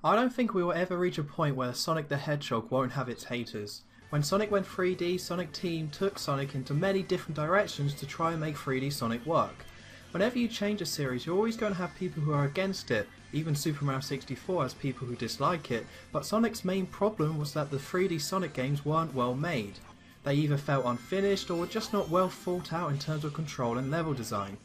I don't think we will ever reach a point where Sonic the Hedgehog won't have its haters. When Sonic went 3D, Sonic Team took Sonic into many different directions to try and make 3D Sonic work. Whenever you change a series, you're always going to have people who are against it. Even Super Mario 64 has people who dislike it, but Sonic's main problem was that the 3D Sonic games weren't well made. They either felt unfinished or were just not well thought out in terms of control and level design.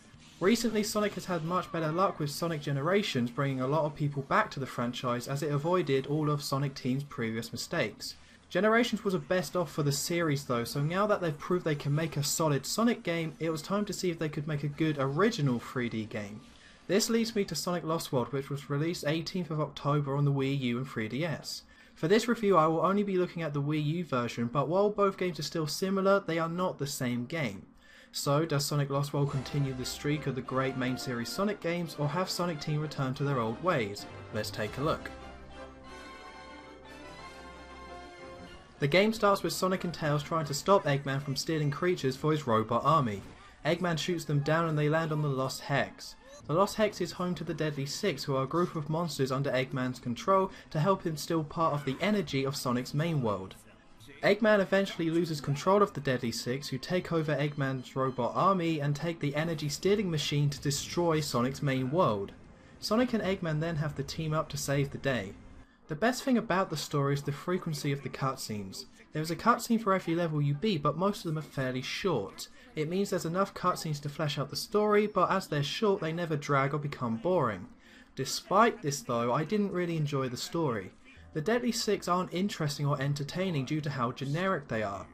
Recently, Sonic has had much better luck with Sonic Generations, bringing a lot of people back to the franchise as it avoided all of Sonic Team's previous mistakes. Generations was a best of for the series though, so now that they've proved they can make a solid Sonic game, it was time to see if they could make a good original 3D game. This leads me to Sonic Lost World, which was released 18th of October on the Wii U and 3DS. For this review I will only be looking at the Wii U version, but while both games are still similar, they are not the same game. So, does Sonic Lost World continue the streak of the great main series Sonic games, or have Sonic Team return to their old ways? Let's take a look. The game starts with Sonic and Tails trying to stop Eggman from stealing creatures for his robot army. Eggman shoots them down and they land on the Lost Hex. The Lost Hex is home to the Deadly Six, who are a group of monsters under Eggman's control to help him steal part of the energy of Sonic's main world. Eggman eventually loses control of the Deadly Six, who take over Eggman's robot army and take the energy stealing machine to destroy Sonic's main world. Sonic and Eggman then have to team up to save the day. The best thing about the story is the frequency of the cutscenes. There is a cutscene for every level you beat, but most of them are fairly short. It means there's enough cutscenes to flesh out the story, but as they're short they never drag or become boring. Despite this though, I didn't really enjoy the story. The Deadly Six aren't interesting or entertaining due to how generic they are.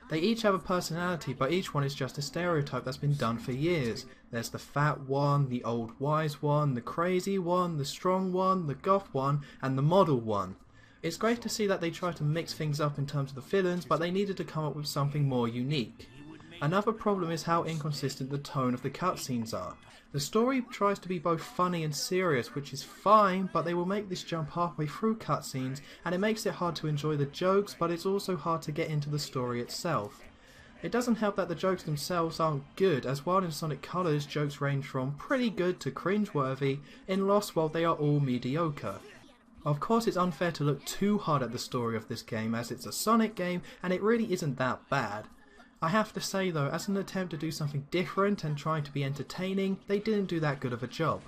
They each have a personality, but each one is just a stereotype that's been done for years. There's the fat one, the old wise one, the crazy one, the strong one, the goth one, and the model one. It's great to see that they try to mix things up in terms of the villains, but they needed to come up with something more unique. Another problem is how inconsistent the tone of the cutscenes are. The story tries to be both funny and serious, which is fine, but they will make this jump halfway through cutscenes and it makes it hard to enjoy the jokes, but it's also hard to get into the story itself. It doesn't help that the jokes themselves aren't good, as while in Sonic Colors jokes range from pretty good to cringeworthy, in Lost World they are all mediocre. Of course it's unfair to look too hard at the story of this game as it's a Sonic game and it really isn't that bad. I have to say though, as an attempt to do something different and trying to be entertaining, they didn't do that good of a job.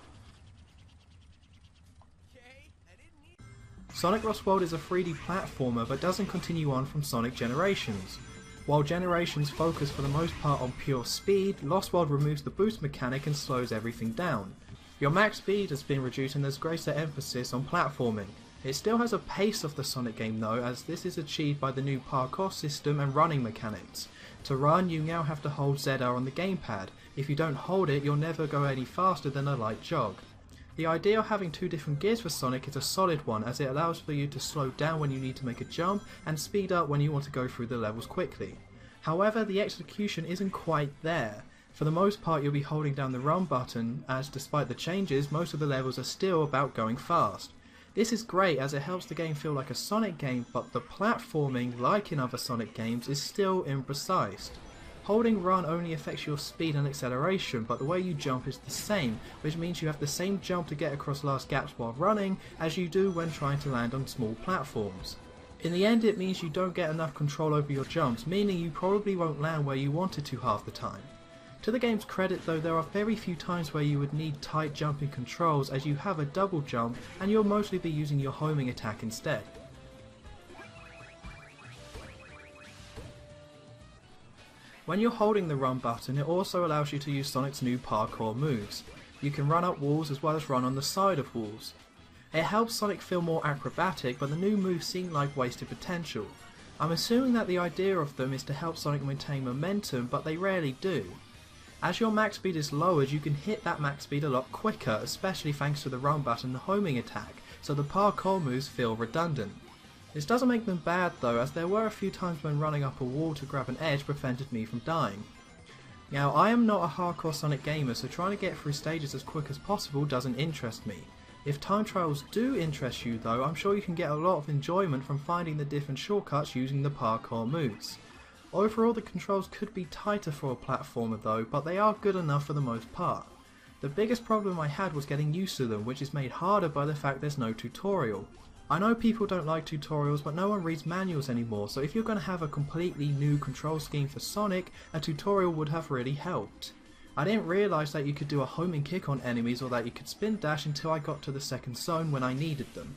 Sonic Lost World is a 3D platformer but doesn't continue on from Sonic Generations. While Generations focus for the most part on pure speed, Lost World removes the boost mechanic and slows everything down. Your max speed has been reduced and there's greater emphasis on platforming. It still has a pace of the Sonic game though, as this is achieved by the new parkour system and running mechanics. To run, you now have to hold ZR on the gamepad. If you don't hold it, you'll never go any faster than a light jog. The idea of having two different gears for Sonic is a solid one, as it allows for you to slow down when you need to make a jump and speed up when you want to go through the levels quickly. However, the execution isn't quite there. For the most part you'll be holding down the run button, as despite the changes, most of the levels are still about going fast. This is great as it helps the game feel like a Sonic game, but the platforming, like in other Sonic games, is still imprecise. Holding run only affects your speed and acceleration, but the way you jump is the same, which means you have the same jump to get across large gaps while running as you do when trying to land on small platforms. In the end it means you don't get enough control over your jumps, meaning you probably won't land where you wanted to half the time. To the game's credit though, there are very few times where you would need tight jumping controls, as you have a double jump and you'll mostly be using your homing attack instead. When you're holding the run button, it also allows you to use Sonic's new parkour moves. You can run up walls as well as run on the side of walls. It helps Sonic feel more acrobatic, but the new moves seem like wasted potential. I'm assuming that the idea of them is to help Sonic maintain momentum, but they rarely do. As your max speed is lowered, you can hit that max speed a lot quicker, especially thanks to the run button and homing attack, so the parkour moves feel redundant. This doesn't make them bad though, as there were a few times when running up a wall to grab an edge prevented me from dying. Now I am not a hardcore Sonic gamer, so trying to get through stages as quick as possible doesn't interest me. If time trials do interest you though, I'm sure you can get a lot of enjoyment from finding the different shortcuts using the parkour moves. Overall the controls could be tighter for a platformer though, but they are good enough for the most part. The biggest problem I had was getting used to them, which is made harder by the fact there's no tutorial. I know people don't like tutorials, but no one reads manuals anymore, so if you're going to have a completely new control scheme for Sonic, a tutorial would have really helped. I didn't realise that you could do a homing kick on enemies or that you could spin dash until I got to the second zone when I needed them.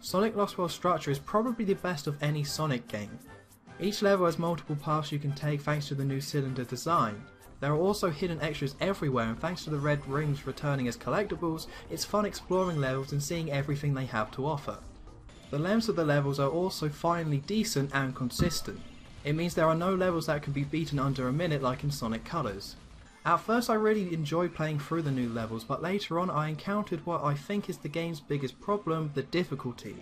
Sonic Lost World structure is probably the best of any Sonic game. Each level has multiple paths you can take thanks to the new cylinder design. There are also hidden extras everywhere, and thanks to the red rings returning as collectibles, it's fun exploring levels and seeing everything they have to offer. The lengths of the levels are also finally decent and consistent. It means there are no levels that can be beaten under a minute like in Sonic Colors. At first I really enjoyed playing through the new levels, but later on I encountered what I think is the game's biggest problem, the difficulty.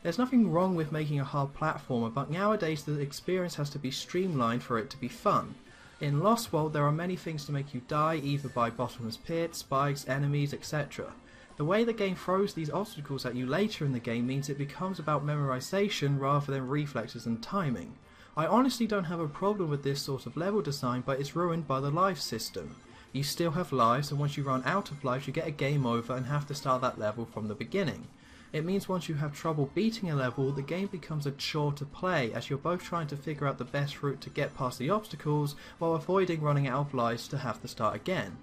There's nothing wrong with making a hard platformer, but nowadays the experience has to be streamlined for it to be fun. In Lost World there are many things to make you die, either by bottomless pits, spikes, enemies, etc. The way the game throws these obstacles at you later in the game means it becomes about memorization rather than reflexes and timing. I honestly don't have a problem with this sort of level design, but it's ruined by the life system. You still have lives, and once you run out of lives you get a game over and have to start that level from the beginning. It means once you have trouble beating a level, the game becomes a chore to play, as you're both trying to figure out the best route to get past the obstacles while avoiding running out of lives to have to start again.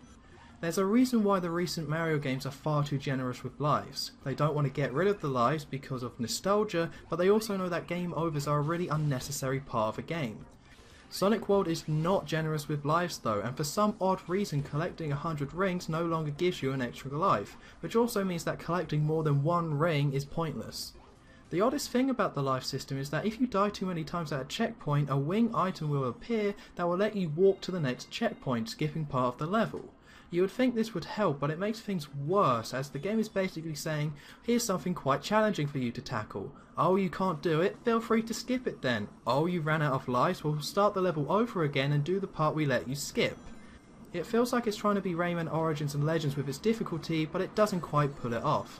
There's a reason why the recent Mario games are far too generous with lives. They don't want to get rid of the lives because of nostalgia, but they also know that game overs are a really unnecessary part of a game. Sonic World is not generous with lives though, and for some odd reason collecting 100 rings no longer gives you an extra life, which also means that collecting more than one ring is pointless. The oddest thing about the life system is that if you die too many times at a checkpoint, a wing item will appear that will let you walk to the next checkpoint, skipping part of the level. You would think this would help, but it makes things worse, as the game is basically saying, here's something quite challenging for you to tackle. Oh, you can't do it? Feel free to skip it then. Oh, you ran out of lives? Well, start the level over again and do the part we let you skip. It feels like it's trying to be Rayman Origins and Legends with its difficulty, but it doesn't quite pull it off.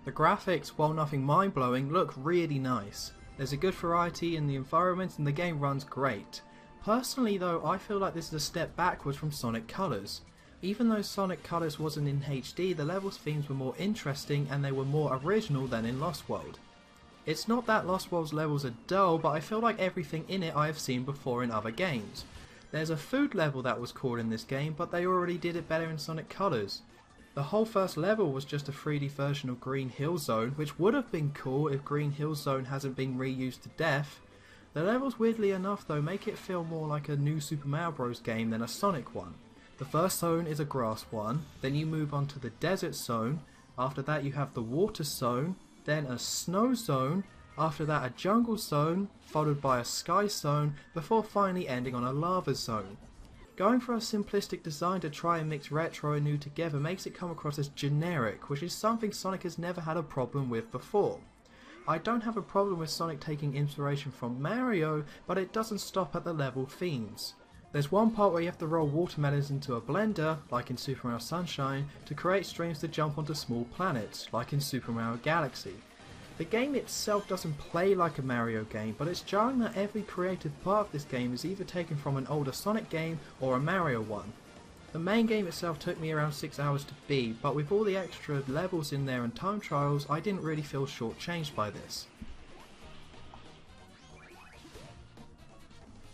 The graphics, while nothing mind-blowing, look really nice. There's a good variety in the environments and the game runs great. Personally though, I feel like this is a step backwards from Sonic Colors. Even though Sonic Colors wasn't in HD, the levels' themes were more interesting and they were more original than in Lost World. It's not that Lost World's levels are dull, but I feel like everything in it I have seen before in other games. There's a food level that was cool in this game, but they already did it better in Sonic Colors. The whole first level was just a 3D version of Green Hill Zone, which would have been cool if Green Hill Zone hasn't been reused to death. The levels, weirdly enough though, make it feel more like a new Super Mario Bros. Game than a Sonic one. The first zone is a grass one, then you move on to the desert zone, after that you have the water zone, then a snow zone, after that a jungle zone, followed by a sky zone, before finally ending on a lava zone. Going for a simplistic design to try and mix retro and new together makes it come across as generic, which is something Sonic has never had a problem with before. I don't have a problem with Sonic taking inspiration from Mario, but it doesn't stop at the level themes. There's one part where you have to roll watermelons into a blender, like in Super Mario Sunshine, to create streams to jump onto small planets, like in Super Mario Galaxy. The game itself doesn't play like a Mario game, but it's jarring that every creative part of this game is either taken from an older Sonic game or a Mario one. The main game itself took me around 6 hours to beat, but with all the extra levels in there and time trials, I didn't really feel shortchanged by this.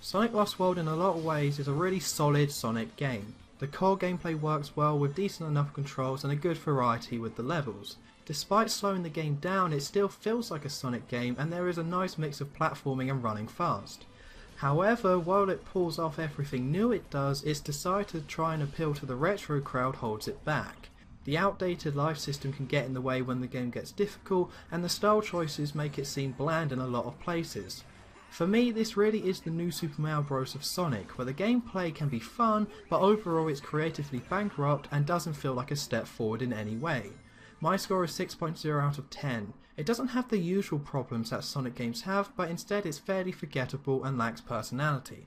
Sonic Lost World in a lot of ways is a really solid Sonic game. The core gameplay works well with decent enough controls and a good variety with the levels. Despite slowing the game down, it still feels like a Sonic game and there is a nice mix of platforming and running fast. However, while it pulls off everything new it does, its desire to try and appeal to the retro crowd holds it back. The outdated life system can get in the way when the game gets difficult, and the style choices make it seem bland in a lot of places. For me, this really is the new Super Mario Bros. Of Sonic, where the gameplay can be fun, but overall it's creatively bankrupt and doesn't feel like a step forward in any way. My score is 6.0 out of 10. It doesn't have the usual problems that Sonic games have, but instead it's fairly forgettable and lacks personality.